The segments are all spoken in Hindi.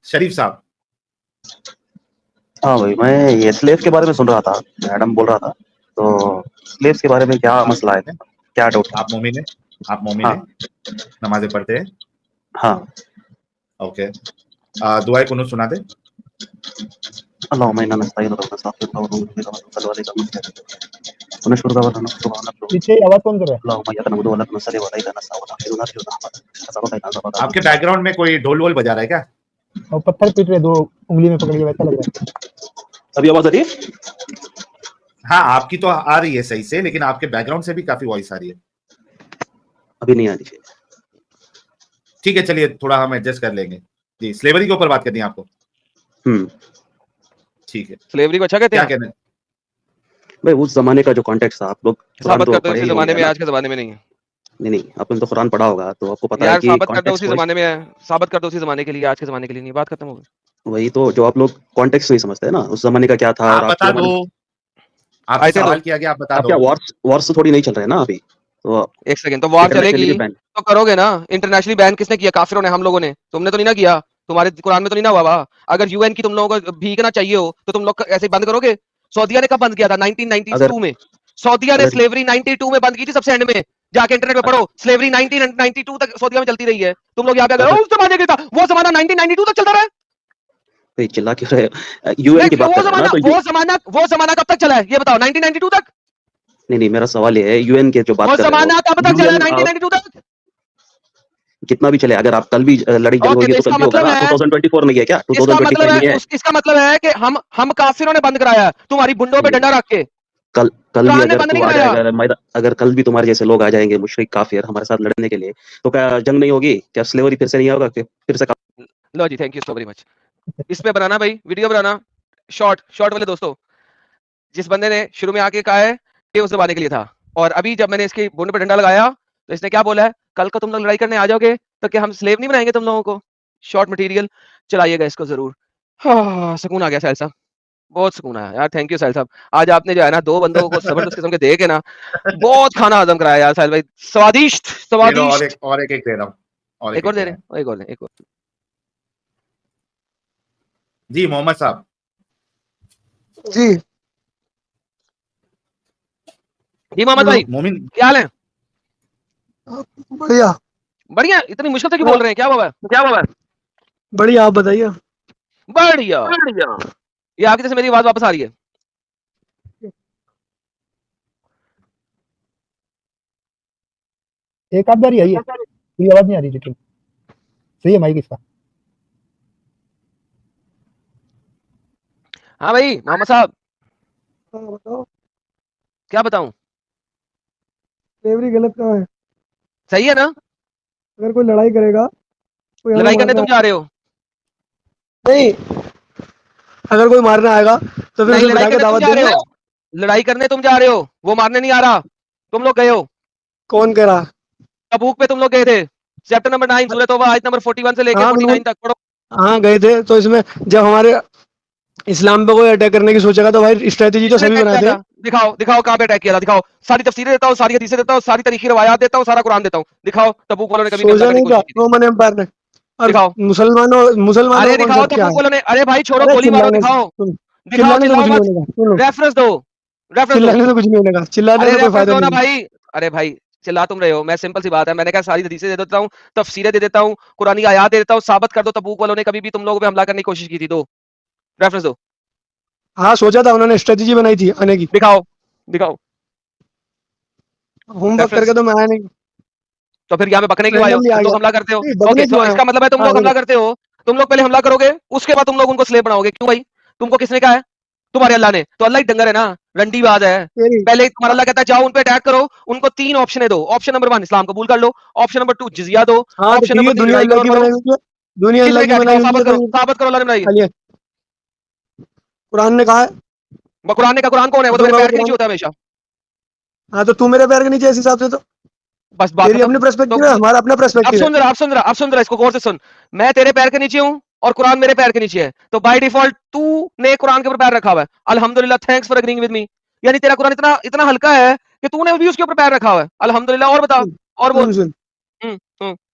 शरीफ साहब। हाँ भाई, मैं ये स्लेव के बारे में सुन रहा था, मैडम बोल रहा था, तो स्लेव्स के बारे में क्या मसला है, क्या डाउट है? आप मोमिन है? आप मोमिन हाँ है? नमाजें पढ़ते हैं? हाँ। ओके, दुआए कुनूत सुना दे। अल्लाहुम्मा इन्ना नस्तईनुका व नस्तगफिरुका व नऊज़ु बिका मिन शुर्रि अंफुसिना व नशकुरुका व नस्तगफिरुका। पीछे आवाज कौन कर रहा है? अल्लाहुम्मा इय्याका नअबुदु व इय्याका नस्तईन व इलैका नस्अईन व नहमदुका व नस्तईनुका। आपके बैकग्राउंड में कोई ढोल वोल बजा रहा है क्या? और पत्थर पीट रहे, 2 उंगली में पकड़ के, वैसा लग रहा है। अभी आवाज आ रही है? हाँ, आपकी तो आ रही है सही से, लेकिन आपके बैकग्राउंड से भी काफी वॉइस आ रही है। अभी नहीं आ रही है। ठीक है, चलिए थोड़ा हम एडजस्ट कर लेंगे। जी, स्लेवरी के ऊपर बात करनी है आपको? ठीक है। स्लेवरी को अच्छा कहते क्या हैं? कहना है? भाई उस जमाने का जो कॉन्टेक्स्ट था, आप लोग कुरान साबित तो करते हो पढ़े उसी ही जमाने होंगे में, ना? आज के जमाने में नहीं है। नहीं, आपने तो कुरान पढ़ा होगा, तो आपको पता है यार कि साबित करते हो कॉन्टेक्स्ट उसी जमाने में है, साबित करते हो उसी जमाने के लिए, आज के जमाने के लिए नहीं। बात खत्म हो गई। वही तो, जो आप लोग कॉन्टेक्स्ट नहीं समझते हैं ना, उस जमाने का क्या था। आप बता दो, आपसे सवाल किया गया, आप बता दो। क्या वॉर्स थोड़ी नहीं चल रहे हैं ना अभी? तो एक सेकंड, तो वॉर चलेगी तो करोगे ना? इंटरनेशनली बैन किसने किया? काफिरों ने, हम लोगों ने। तुमने तो नहीं ना किया, तुम्हारे कुरान में तो नहीं ना हुआ। अगर यूएन की तुम लोगों को भीगना चाहिए हो तो तुम लोग ऐसे बंद करोगे? सऊदीया ने कब बंद किया था? 1992 में। सऊदीया ने स्लेवरी 92 में बंद की थी, सबसे एंड में। जाके इंटरनेट पे पढ़ो, स्लेवरी 1992 तक सऊदीया में चलती रही है। तुम लोग यहाँ पे उस जमाने के था, वो जमाना 1992 तक चलता रहा। चिल्ला क्यों रहे? यूएन की बात कर रहे हैं ना, तो वो जमाना कब तक चला है ये बताओ? 1992 तक? नहीं, मेरा सवाल ये है, यूएन के जो बात कर रहे हो, वो जमाना कब तक चला? 1992 तक? कितना भी चले, अगर आप कल भी लड़ाई जंग होगी तो कल भी होगा ना। 2024 में है क्या? 2025 में है? इसका मतलब है कि हम काफिरों ने बंद कराया, तुम्हारी बुंडों पे डंडा रख के। कल भी अगर तू आ जाएगा, अगर कल भी तुम्हारे जैसे लोग आ जाएंगे मुशरिक काफिर हमारे साथ लड़ने के लिए, तो क्या जंग नहीं होगी? क्या स्लेवरी फिर से नहीं होगा? फिर से? लो जी, thank you so very much. इस पे बनाना भाई, वीडियो बनाना, शॉर्ट वाले दोस्तों। जिस बंदे ने शुरू में आके कहा है कि उस जमाने के लिए था, और अभी जब मैंने इसके बुंडे पे डंडा लगाया तो इसने क्या बोला है? कल को तुम लोग लड़ाई करने आ जाओगे तो क्या हम स्लेव नहीं बनाएंगे तुम लोगों को? शॉर्ट मटेरियल चलाइएगा इसको जरूर। हाँ, सुकून आ गया साहिल साहब, बहुत सुकून आया यार। थैंक यू साहिल साहब, आज आपने जो है ना 2 बंदों को जबरदस्त किस्म के दे के ना बहुत खाना हजम कराया यार साहिल भाई। स्वादिष्ट। और एक दे रहा हूँ, एक और दे रहे हैं, एक और। जी मोहम्मद साहब। जी मोहम्मद भाई, मोमिन, क्या हाल है? बढ़िया बढ़िया। इतनी मुश्किल से क्यों बोल रहे हैं? क्या हुआ है? बढ़िया, आप बताइए। बढ़िया। ये आपकी जैसे मेरी आवाज वापस आ रही है? एक आध बार ही आई है, पूरी आवाज नहीं आ रही थी। सही है माइक इसका? हाँ भाई मोहम्मद साहब, बताओ, क्या बताऊं? स्लेवरी गलत कहाँ है? सही है ना? अगर कोई लड़ाई करेगा कोई लड़ाई करने तुम जा रहे हो? नहीं, अगर कोई मारने आएगा तो फिर उसे बिठा के दावत देंगे। लड़ाई करने तुम जा रहे हो, वो मारने नहीं आ रहा। तुम लोग गए हो? कौन कह रहा? तबूक पे तुम लोग गए थे। चैप्टर नंबर 9 सूरह तौबा आयत नंबर 41 से लेकर 49 तक पढ़ो। हाँ गए थे, तो इसमें जब हमारे इस्लाम पे कोई अटैक करने की सोचेगा तो भाई स्ट्रेटेजी तो सभी बनाते हैं। दिखाओ कहाँ पे अटैक किया था, दिखाओ। सारी तफसीरें देता हूँ, सारी हदीसें देता हूँ, सारी तारीखी रवायात देता हूँ, सारा कुरान देता हूँ। दिखाओ तबूक वालों ने कभी सोचा नहीं था रोमन एम्पायर ने? दिखाओ मुसलमानों अरे दिखाओ तबूक वालों ने। अरे भाई छोड़ो, गोली मारो, दिखाओ। चिल्लाने से कुछ नहीं होगा। रेफरेंस दो, चिल्लाने से कुछ नहीं होगा, चिल्लाने से कोई फायदा नहीं। भाई अरे भाई चिल्ला तुम रहे हो। मैं सिंपल सी बात है, मैंने कहा सारी हदीसें दे देता हूँ, तफसीरें दे देता हूँ, कुरानी आयात दे देता हूँ, साबित कर दो तबूक वालों ने कभी भी तुम लोगों पे हमला करने की कोशिश की थी। दो रेफरेंस दो। हाँ सोचा था, उन्होंने स्ट्रेटेजी बनाई थी आने की। दिखाओ। होमवर्क करके तो मैं आया नहीं। तो फिर यहाँ पे बकने क्यों आए हो? तुम लोग हमला करते हो। ओके, तो इसका मतलब है तुम लोग हमला करते हो। तुम लोग पहले हमला करोगे, उसके बाद तुम लोग उनको स्लेव बनाओगे। क्यों भाई? तुमको किसने कहा है? तुम्हारे अल्लाह ने। तो अल्लाह ही डंगर है ना, रंडी बाज है। पहले तुम्हारा अल्लाह कहता है जाओ उन पे अटैक करो, उनको 3 ऑप्शन दो। ऑप्शन नंबर 1 इस्लाम कबूल कर लो, ऑप्शन नंबर 2 जिजिया दो, ऑप्शन नंबर 3 दुनिया अल्लाह की बनाई हुई है। दुनिया अल्लाह की बनाई हुई है। साबित करो अल्लाह ने बनाई है। कुरान ने कहा है। कुरान कौन है? वो तो मेरे पैर के नीचे होता है हमेशा। हाँ तो तू मेरे पैर के नीचे इस हिसाब से तो बस बात तेरी अपनी पर्सपेक्टिव है, हमारा अपना पर्सपेक्टिव है। अब सुन रहा, इसको गौर से सुन। मैं तेरे पैर के नीचे हूँ और कुरान मेरे पैर के नीचे है, तो बाय डिफॉल्ट तू ने कुरान के ऊपर पैर रखा हुआ है। अल्हम्दुलिल्लाह, thanks for agreeing with me. यानी तेरा कुरान इतना हल्का है कि तूने भी उसके ऊपर पैर रखा हुआ है। अल्हम्दुलिल्लाह। और बता, और बोल।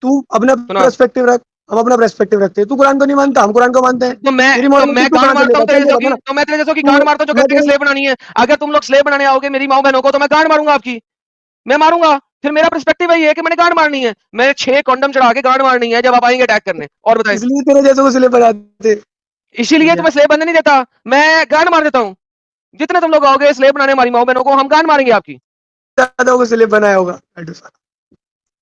तू अपना पर्सपेक्टिव रख, हम अपना पर्सपेक्टिव रखते हैं। तू कुरान को नहीं मानता, हम कुरान को मानते हैं। तो मैं तेरी तो morality मैं तू गांड कहाँ से मारता हूँ लेकर तेरे चल, जैसों की, बता ना। तो मैं तेरे जैसों की तू- गांड मारता हूँ जो मैं कहते हैं कि तेरे- स्लेव बनानी है। अगर तुम लोग स्लेव बनाने आओगे मेरी माँ बहनों को, तो मैं गांड मारूंगा आपकी, मैं मारूंगा। फिर मेरा पर्सपेक्टिव यही है कि मैंने गांड मारनी है, मैंने 6 कॉन्डम चढ़ा के गांड मारनी है जब आप आएंगे अटैक करने। और बताएं, इसलिए तेरे जैसे को सिले बनाते। इसीलिए तो मैं स्लेव बनने नहीं देता, मैं गांड मार देता हूँ। जितने तुम लोग आओगे स्लेव बनाने हमारी माँ बहनों को, हम गांड मारेंगे आपकी। दादा को सिले बनाया होगा।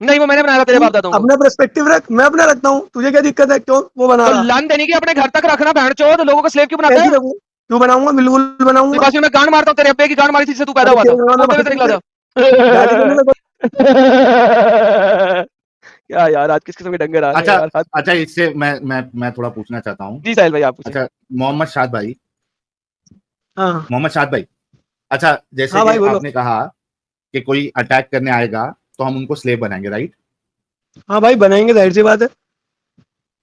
नहीं, वो मैंने बनाया था तेरे तू बाप दादाओं को। अपना पर्सपेक्टिव रख, मैं अपना रखता हूँ, तुझे क्या दिक्कत है? क्यों वो बना तो रहा? लन देने की अपने घर तक रखना, बहनचोद, लोगों को स्लेव क्यों बनाता कैसी है? रखूं? क्यों बनाऊंगा? बिल्कुल तो बनाऊंगा। बस मैं गांड मारता हूँ, तेरे अब्बे की गांड मारी थी जिससे तू पैदा अरे हुआ था, तेरे जमाने वो में तेरे से निकला था। दादी को नहीं क्या यार, आज किस किस्म के डंगर आ रहे हैं यार। अच्छा इससे मैं थोड़ा पूछना चाहता हूँ। जी साहिल भाई, आप पूछें। अच्छा मोहम्मद शाद भाई, हाँ मोहम्मद शाद भाई, अच्छा जैसे हाँ कि भाई बोलो। आपने कहा कि कोई अटैक करने आएगा तो हम उनको स्लेव बनाएंगे, राइट? हाँ भाई बनाएंगे, जाहिर सी बात है।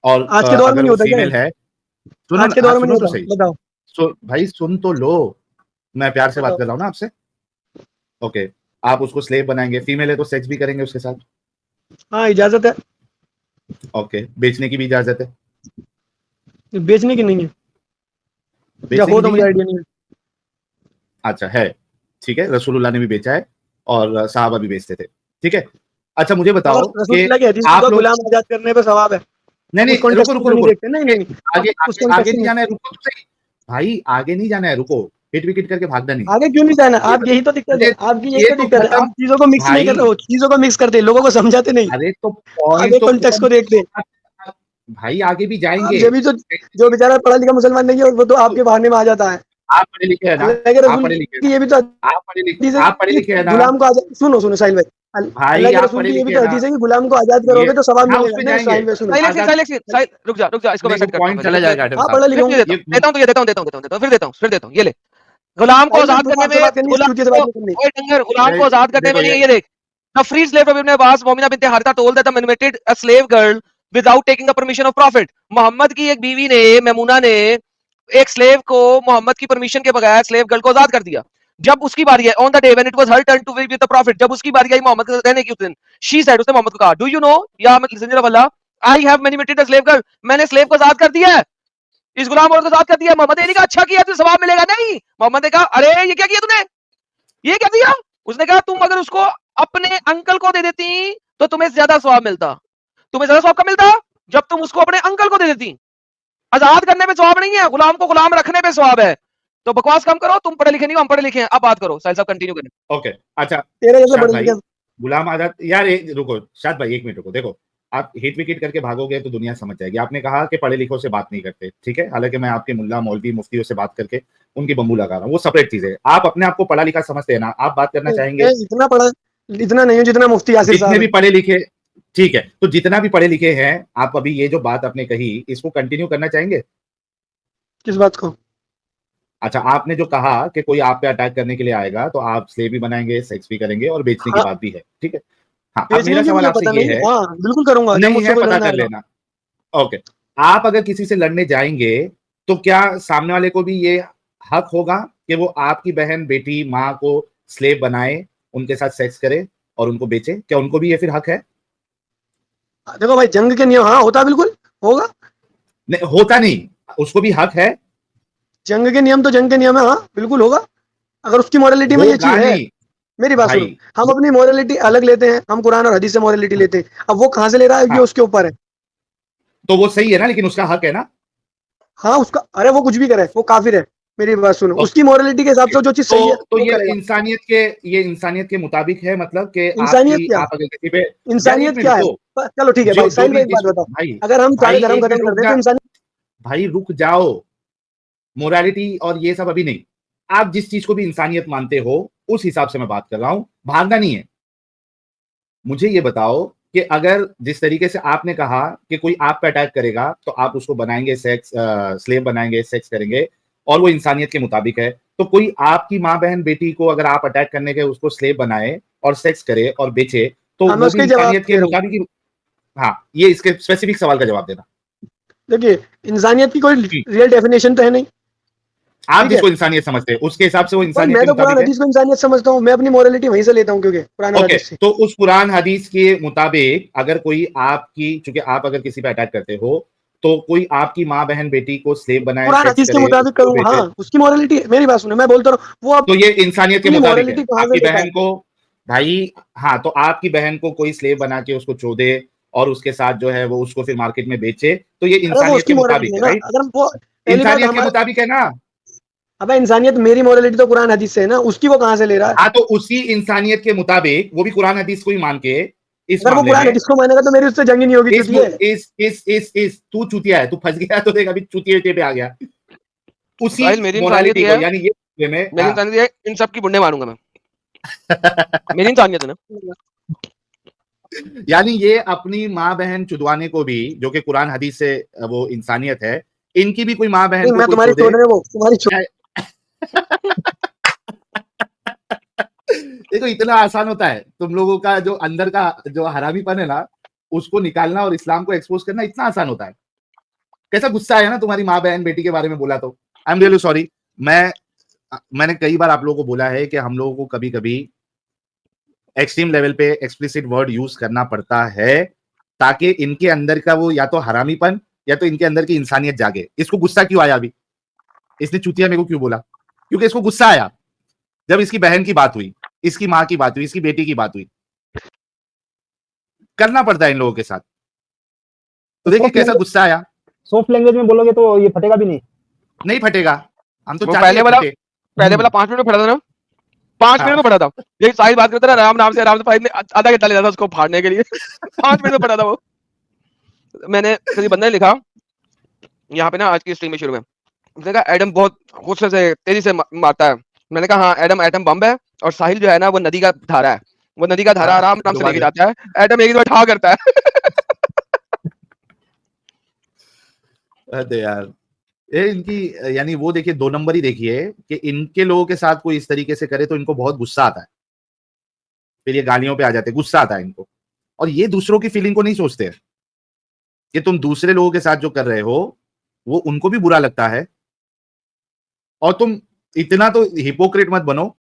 और आज के दौर में अगर नहीं वो होता क्या? फीमेल है, सुनो आज के हाँ, दौर में नहीं सुनो तो होता, सही, बताओ। भाई सुन तो लो, मैं प्यार से बात बताओ। कर रहा हूँ ना आपसे। ओके, आप उसको स्लेव बनाएंगे, फीमेल है तो सेक्स भी करेंगे उसके साथ। हाँ इजाजत है, ओके, बेचने की भी इजाजत है? बेचने की नहीं है, या बेचने हो की तो नहीं मुझे है? आइडिया नहीं है। अच्छा है, ठीक है, रसूलुल्लाह ने भी बेचा है और साहबा भी बेचते थे, ठीक है। अच्छा मुझे बताओ और कि रसूलुल्लाह की हदीस आप तो लोग, गुलाम आजाद करने पे सवाब है। नहीं आप उस नहीं, रुको कॉन्टेक्स्ट रुको को नहीं रुको, देखते। नहीं नहीं नहीं, आगे आप उस आगे आगे कॉन्टेक्स्ट नहीं में जाना है, रुको तो सही भाई, आगे नहीं जाना है, रुको, हिट विकेट करके भागना नहीं। आगे क्यों नहीं जाना? ये आप यही तो दिक्कत है, ये आपकी यही ये तो तो दिक्कत है। खत्म आप चीजों को मिक्स नहीं कर भाई, रहे हो, चीजों को मिक्स करते, लोगों को समझाते नहीं। अरे तो आगे पॉइंट तो कॉन्टेक्स्ट खत्म, को देखते। भाई आगे भी आप जाएंगे। जब भी जो बेचारा पढ़ा लिखा मुसलमान नहीं है, वो तो आपके बहाने में आ जाता है। आप पढ़े लिखे है ना, अल्लाह के आप रसूल पढ़े लिखे है की ना, ये भी तो हदीस है आप पढ़े कि लिखे है ना गुलाम को आजाद, सुनो सुनो साहिल भाई, अल्लाह भाई, के आप रसूल पढ़े की ये भी लिखे तो है ना, हदीस है कि गुलाम को आजाद ये करोगे तो सवाब हाँ मिलेगा। उसमें नहीं जाएंगे, साहिल भाई सुनो, साहिल रुक जा, इसको मैं नहीं वो सेट करता हूँ पॉइंट पहले, चला फिर जाएगा अटल हाँ साहब। पढ़ा लिखा हूँ। देता हूँ तुझे, फिर देता हूँ, ये ले। गुलाम को साहिल भाई आजाद तुझे करने आपसे में, बात करनी है, इस गुलाम चूतिया से को, बात नहीं करनी। ओए डंगर, गुलाम को आजाद करने देखो में नहीं, ये ये देख। The free slave of Ibn Abbas, Momina bint Haritha told that the manumitted a slave girl without taking the permission of Prophet. Mohammad की एक बीवी ने, मैमूना ने, एक स्लेव को मोहम्मद की परमिशन के बगैर स्लेव गर्ल को आजाद कर दिया। जब उसकी बारी है, on the day when it was her turn to be with the profit, जब उसकी बारी आई मोहम्मद के साथ रहने की उस दिन, शी सेड, उसने मोहम्मद को कहा, डू यू नो या messenger of Allah, I have manumitted the slave girl, मैंने स्लेव को आजाद कर दिया है, इस गुलाम औरत को आजाद कर दिया है। मोहम्मद ने नहीं कहा अच्छा किया, तुझे सवाब मिलेगा, नहीं, मोहम्मद ने कहा अरे ये क्या किया तूने, ये क्या दिया। उसने कहा तुम अगर उसको अपने अंकल को दे देती तो तुम्हें ज्यादा सवाब मिलता। तुम्हें ज्यादा सवाब कब मिलता? जब तुम उसको अपने अंकल को दे देती। आजाद करने पे सवाब नहीं है, गुलाम को गुलाम रखने पे सवाब है। तो बकवास कम करो, तुम पढ़े लिखे नहीं हो, हम पढ़े लिखे हैं। अब बात करो साहिल साहब, कंटिन्यू करें। ओके, अच्छा तेरे जैसे शाद बड़े भाई, लिखे गुलाम आजाद यार, रुको शाद भाई, एक मिनट रुको, देखो आप हिट विकेट करके भागोगे तो दुनिया समझ जाएगी। आपने कहा कि पढ़े लिखों से बात नहीं करते, ठीक है, हालांकि मैं आपके मुल्ला मौलवी मुफ्तियों से बात करके उनकी बम्बू लगा रहा हूँ, वो सेपरेट चीज है। आप अपने आप को पढ़ा लिखा समझते हैं ना, आप बात करना चाहेंगे। इतना पढ़ा, इतना नहीं हो जितना मुफ्ती यासिर जितने साहब भी है। पढ़े लिखे, ठीक है, तो जितना भी पढ़े लिखे हैं, आप अभी ये जो बात आपने कही इसको कंटिन्यू करना चाहेंगे? किस बात को? अच्छा, आपने जो कहा कि कोई आप पे अटैक करने के लिए आएगा तो आप स्लेव भी बनाएंगे, सेक्स भी करेंगे और बेचने की हाँ बात भी है, ठीक है। हाँ, अब बेचने मेरा की सवाल मुझे आपसे पता ये नहीं, है, हाँ बिल्कुल करूंगा जब नहीं मुझसे है कोई पता लड़ने कर आएगा। लेना। ओके, आप अगर किसी से लड़ने जाएंगे तो क्या सामने वाले को भी ये हक होगा कि वो आपकी बहन, बेटी, माँ को स्लेव बनाए, उनके साथ सेक्स करे और उनको बेचे? क्या उनको भी ये फिर हक है? देखो भाई जंग के नियम, हाँ होता बिल्कुल होगा। नहीं होता नहीं, उसको भी हक है। जंग के नियम तो जंग के नियम है, हाँ बिल्कुल होगा, अगर उसकी मोरालिटी में ये होगा चीज है। नहीं मेरी बात सुनो, भाई, हम अपनी मोरालिटी अलग लेते हैं, हम कुरान और हदीस से मोरालिटी लेते हैं। अब वो कहां से ले रहा है ये हाँ उसके ऊपर है। तो वो सही है ना, लेकिन उसका हक है ना। हाँ उसका, अरे वो कुछ भी करे वो काफिर है। मेरी बात सुनो, ओके, उसकी मोरालिटी के हिसाब से जो चीज सही है तो वो ये करेगा। इंसानियत के मुताबिक है, मतलब कि इंसानियत क्या? आप अगर किसी पे, यार एक इंसानियत मिनट क्या है? रुको, चलो ठीक है जो भाई, जो साहिल भी भाई एक बात बताओ, भाई, अगर हम सारे धर्म एक खत्म मिनट कर रुक दें जा तो इंसानियत। भाई, रुक जाओ, मोरालिटी और ये सब अभी नहीं, आप जिस चीज को भी इंसानियत मानते हो उस हिसाब से मैं बात कर रहा हूं, भागना नहीं है। मुझे ये बताओ कि अगर जिस तरीके से आपने कहा कि कोई आप पे अटैक करेगा तो आप उसको बनाएंगे, सेक्स स्लेव बनाएंगे, सेक्स करेंगे और वो इंसानियत के मुताबिक है, तो कोई आपकी माँ, बहन, बेटी को अगर आप अटैक करने के उसको स्लेव बनाए और सेक्स करे और बेचे तो हाँ मैं वो भी उसके जवाब इंसानियत के दे रहा हूँ। मुताबिक ही। हाँ, ये इसके स्पेसिफिक सवाल का जवाब देना। देखिए इंसानियत की कोई रियल डेफिनेशन तो है नहीं। आप ठीक है। जिसको इंसानियत समझते हैं उसके हिसाब से वो भाई इंसानियत मैं के तो कुरान मुताबिक है। हदीस को इंसानियत समझता हूँ, मैं अपनी मोरालिटी वहीं से लेता हूँ, क्योंकि कुरान और ओके, हदीस से। तो उस कुरान हदीस के मुताबिक अगर कोई आपकी, चूंकि आप अगर किसी पे अटैक करते हो तो कोई आपकी माँ बहन बेटी को स्लेव बनाए, कुरान सेक्स हदीस के करे, मुताबिक उसको करूँ, बेचे, हाँ, उसकी मोरालिटी, मेरी बात सुनो, मैं बोलता रहा हूँ, वो तो ये इंसानियत के अपनी मुताबिक है। मोरालिटी कहाँ से आपकी लेता बहन है? को, भाई हाँ, तो आपकी बहन को कोई स्लेव बना के उसको चोदे और उसके साथ जो है वो उसको फिर मार्केट में बेचे, तो ये अरे वो इंसानियत उसकी के मोरालिटी मुताबिक है है, ना, राइट? अगर वो पहली बात इंसानियत के हमारे, मुताबिक है ना। अबे इंसानियत, मेरी मोरालिटी तो कुरान हदीस से है ना, उसकी वो कहाँ से ले रहा है? हाँ, तो उसी इंसानियत के मुताबिक वो भी कुरान हदीस को ही मान के इस अगर वो मामले कुरान में, हदीस को मानेगा तो मेरी उससे जंग ही नहीं होगी, इस चुतिया है। तू चूतिया है, तू फंस गया तो देख अभी चूतिये पे आ गया उसी साहिल मेरी इंसानियत मोरालिटी ये को, है, यानी ये में मेरी इंसानियत ये है, इन सब की बुंडे मारूंगा मैं। मेरी इंसानियत है ना। यानी ये अपनी माँ बहन चुदवाने को भी, जो कि कुरान हदीस से वो इंसानियत है, इनकी भी कोई माँ बहन नहीं, को मैं कोई तुम्हारी चोदे। छोड़ रहे वो तुम्हारी छोड़। देखो इतना आसान होता है तुम लोगों का जो अंदर का जो हरामीपन है ना, उसको निकालना और इस्लाम को एक्सपोज करना इतना आसान होता है। कैसा गुस्सा आया ना तुम्हारी माँ बहन बेटी के बारे में बोला तो। I am really sorry. मैंने कई बार आप लोगों को बोला है कि हम लोगों को कभी कभी एक्सट्रीम लेवल पे एक्सप्लिसिट वर्ड यूज करना पड़ता है ताकि इनके अंदर का वो या तो हरामीपन या तो इनके अंदर की इंसानियत जागे। इसको गुस्सा क्यों आया अभी? इसने चूतिया मेरे को क्यों बोला? क्योंकि इसको गुस्सा आया जब इसकी बहन की बात हुई, इसकी माँ की बात हुई, इसकी बेटी की बात हुई। करना पड़ता है इन लोगों के साथ। तो देखिए कैसा गुस्सा आया। सॉफ्ट लैंग्वेज में बोलोगे तो ये फटेगा भी नहीं। नहीं फटेगा, हम तो वो चाहते हैं फटे। पहले वाला 5 मिनट में फटा था ना, 5 हाँ। मिनट में फटा था। यही साहिल बात करता रहा, राम से फाइल ने आधा घंटा लेता था उसको फाड़ने के लिए। 5 मिनट में फटा था वो। मैंने किसी बंदे ने लिखा यहाँ पे ना आज की स्ट्रीम में शुरू में, उसने कहा एडम बहुत गुस्से से तेजी से मारता है। मैंने कहा हाँ, एडम एटम बम है और साहिल जो है ना वो नदी का धारा है, वो नदी का धारा आराम आराम से लेके जाता है, एटम एक बार ठा करता है। अरे यार, ये इनकी यानी वो देखिए 2 नंबर ही देखिए कि इनके लोगों के साथ कोई इस तरीके से करे तो इनको बहुत गुस्सा आता है, फिर ये गालियों पे आ जाते, गुस्सा आता है इनको। और ये दूसरों की फीलिंग को नहीं सोचते कि तुम दूसरे लोगों के साथ जो कर रहे हो वो उनको भी बुरा लगता है। और तुम इतना तो हिपोक्रेट मत बनो